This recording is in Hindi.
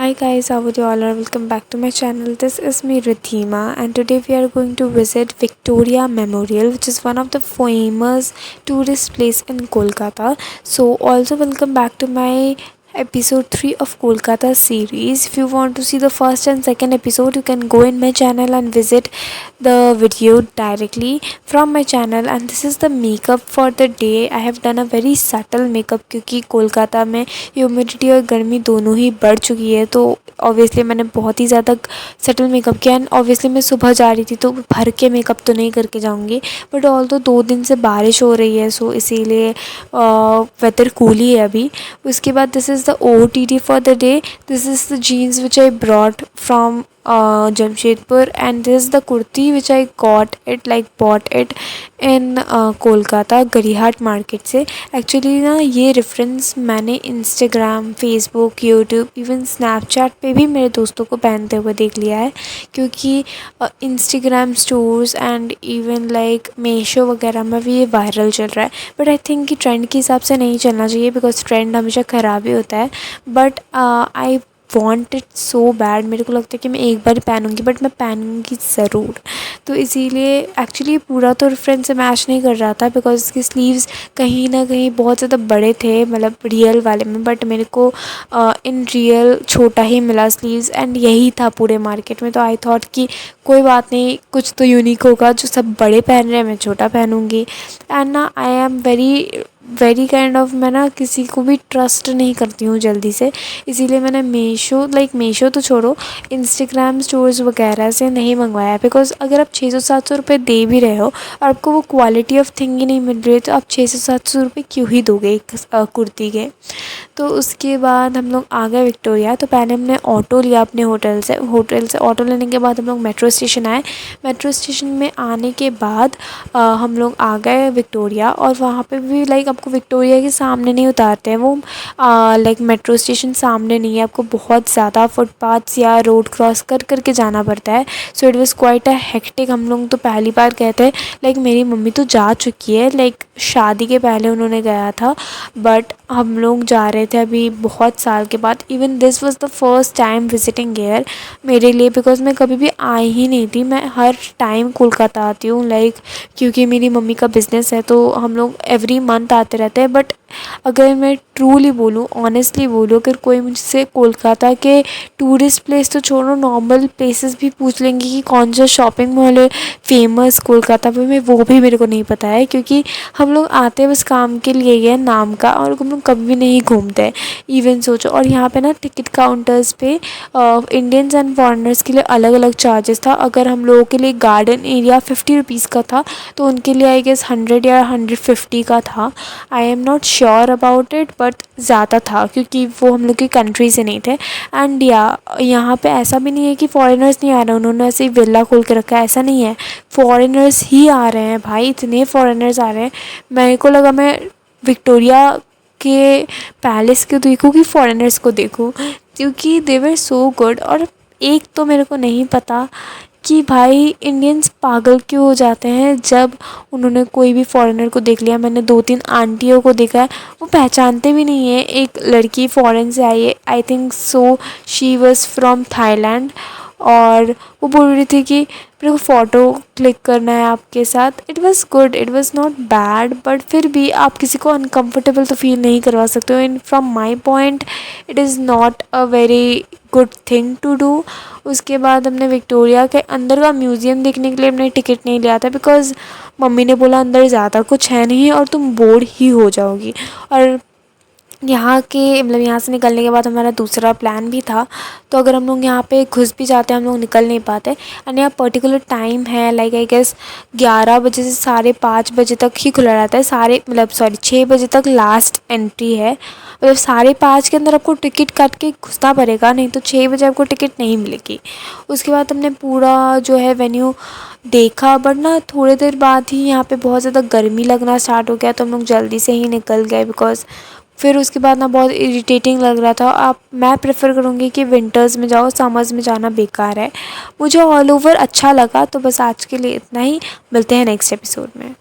Hi guys, how are you all? Welcome back to my channel. This is me Ridhima, and today we are going to visit Victoria Memorial, which is one of the famous tourist place in Kolkata. So also welcome back to my episode 3 of Kolkata series. If you want to see the first and second episode, you can go in my channel and visit the video directly from my channel. And this is the makeup for the day. I have done a very subtle makeup क्योंकि कोलकाता में ह्यूमिडिटी और गर्मी दोनों ही बढ़ चुकी है, तो ऑब्वियसली मैंने बहुत ही ज़्यादा सटल मेकअप किया। एंड ऑब्वियसली मैं सुबह जा रही थी तो भर के मेकअप तो नहीं करके जाऊँगी, बट ऑल तो 2 दिन से बारिश हो रही है, सो इसीलिए वेदर कूल ही है अभी। उसके बाद this is the OOTD for the day. This is the jeans which I brought from Jamshedpur, and this is the kurti which I bought it in Kolkata Gariahat market से। एक्चुअली ना ये रेफरेंस मैंने Instagram, Facebook, YouTube, even Snapchat पे भी मेरे दोस्तों को पहनते हुए देख लिया है, क्योंकि Instagram stores and even like Meesho वगैरह में भी ये वायरल चल रहा है। बट आई थिंक कि ट्रेंड के हिसाब से नहीं चलना चाहिए, बिकॉज ट्रेंड हमेशा ख़राब ही होता है। But I want it so bad. मेरे को लगता है कि मैं एक बार पहनूंगी, बट मैं पहनूंगी ज़रूर। तो इसीलिए एक्चुअली पूरा तो रेफरेंस से मैच नहीं कर रहा था, बिकॉज इसकी स्लीव्स कहीं ना कहीं बहुत ज़्यादा बड़े थे, मतलब रियल वाले में, बट मेरे को इन रियल छोटा ही मिला स्लीव्स, एंड यही था पूरे मार्केट में। तो आई थॉट कि कोई बात नहीं, कुछ तो यूनिक होगा, जो सब बड़े पहन रहे हैं मैं छोटा पहनूंगी। एंड ना I am very kind of, मैं ना किसी को भी ट्रस्ट नहीं करती हूँ जल्दी से, इसीलिए मैंने मीशो तो छोड़ो, इंस्टाग्राम स्टोर्स वगैरह से नहीं मंगवाया। बिकॉज अगर आप 600-700 रुपये दे भी रहे हो और आपको वो क्वालिटी ऑफ थिंग ही नहीं मिल रही है, तो आप 600-700 रुपये क्यों ही दोगे एक कुर्ती के। तो उसके बाद हम लोग आ गए विक्टोरिया। तो पहले हमने ऑटो लिया अपने होटल से ऑटो लेने के बाद हम लोग मेट्रो स्टेशन आए। मेट्रो स्टेशन में आने के बाद हम लोग आ गए विक्टोरिया, और वहाँ पे भी लाइक आपको विक्टोरिया के सामने नहीं उतारते हैं वो, लाइक मेट्रो स्टेशन सामने नहीं है, आपको बहुत ज़्यादा फुटपाथ्स या रोड क्रॉस करके जाना पड़ता है। So it was quite a hectic. हम लोग तो पहली बार गए थे, लाइक मेरी मम्मी तो जा चुकी है, लाइक शादी के पहले उन्होंने गया था, बट हम लोग जा रहे थे अभी बहुत साल के बाद। Even this was the first time visiting here मेरे लिए, बिकॉज मैं कभी भी आई ही नहीं थी। मैं हर टाइम कोलकाता आती हूँ, लाइक क्योंकि मेरी मम्मी का बिज़नेस है, तो हम लोग एवरी मंथ आते रहते हैं। बट अगर मैं ट्रूली बोलूँ, ऑनेस्टली बोलूँ, अगर कोई मुझसे कोलकाता के टूरिस्ट प्लेस तो छोड़ो, नॉर्मल प्लेसेस भी पूछ लेंगे कि कौन सा शॉपिंग मॉल है फेमस कोलकाता में, वो भी मेरे को नहीं पता है, क्योंकि हम लोग आते हैं बस काम के लिए ही है नाम का, और हम लोग कभी भी नहीं घूमते इवन सोचो। और यहाँ पे ना टिकट काउंटर्स पे इंडियंस एंड फॉरेनर्स के लिए अलग अलग चार्जेस था। अगर हम लोगों के लिए गार्डन एरिया 50 रुपीज़ का था, तो उनके लिए आई गेस 100 या 150 का था। I am not sure about it, but ज़्यादा था क्योंकि वो हम लोग की कंट्री से नहीं थे। एंड यहाँ पे ऐसा भी नहीं है कि फॉरेनर्स नहीं आ रहे, उन्होंने ऐसे ही विला खोल के रखा है, ऐसा नहीं है, फॉरेनर्स ही आ रहे हैं भाई, इतने फॉरेनर्स आ रहे हैं। मेरे को लगा मैं विक्टोरिया के पैलेस को देखूँ कि फॉरेनर्स को देखूँ, क्योंकि दे वर सो गुड। और एक तो मेरे को नहीं पता कि भाई इंडियंस पागल क्यों हो जाते हैं जब उन्होंने कोई भी फॉरेनर को देख लिया। मैंने 2-3 आंटियों को देखा है, वो पहचानते भी नहीं है। एक लड़की फ़ॉरेन से आई है, I think so she was from Thailand, और वो बोल रही थी कि मेरे को फ़ोटो क्लिक करना है आपके साथ। It was good, it was not bad, but फिर भी आप किसी को अनकम्फर्टेबल तो फील नहीं करवा सकते हो। In from my point it is not a very good thing to do. उसके बाद हमने विक्टोरिया के अंदर का म्यूज़ियम देखने के लिए हमने टिकट नहीं लिया था, बिकॉज़ मम्मी ने बोला अंदर ज़्यादा कुछ है नहीं और तुम बोर ही हो जाओगी। और यहाँ के मतलब यहाँ से निकलने के बाद हमारा दूसरा प्लान भी था, तो अगर हम लोग यहाँ पे घुस भी जाते हैं हम लोग निकल नहीं पाते। एंड यहाँ पर्टिकुलर टाइम है, लाइक आई गेस 11 बजे से 5:30 बजे तक ही खुला रहता है। 6 बजे तक लास्ट एंट्री है, मतलब 5:30 के अंदर आपको टिकट काट के घुसना पड़ेगा, नहीं तो 6 बजे आपको टिकट नहीं मिलेगी। उसके बाद हमने पूरा जो है वेन्यू देखा, बट ना थोड़ी देर बाद ही यहाँ पे बहुत ज़्यादा गर्मी लगना स्टार्ट हो गया, तो हम लोग जल्दी से ही निकल गए, बिकॉज़ फिर उसके बाद ना बहुत इरिटेटिंग लग रहा था। मैं प्रेफर करूँगी कि विंटर्स में जाओ, समर्स में जाना बेकार है। मुझे ऑल ओवर अच्छा लगा। तो बस आज के लिए इतना ही, मिलते हैं नेक्स्ट एपिसोड में।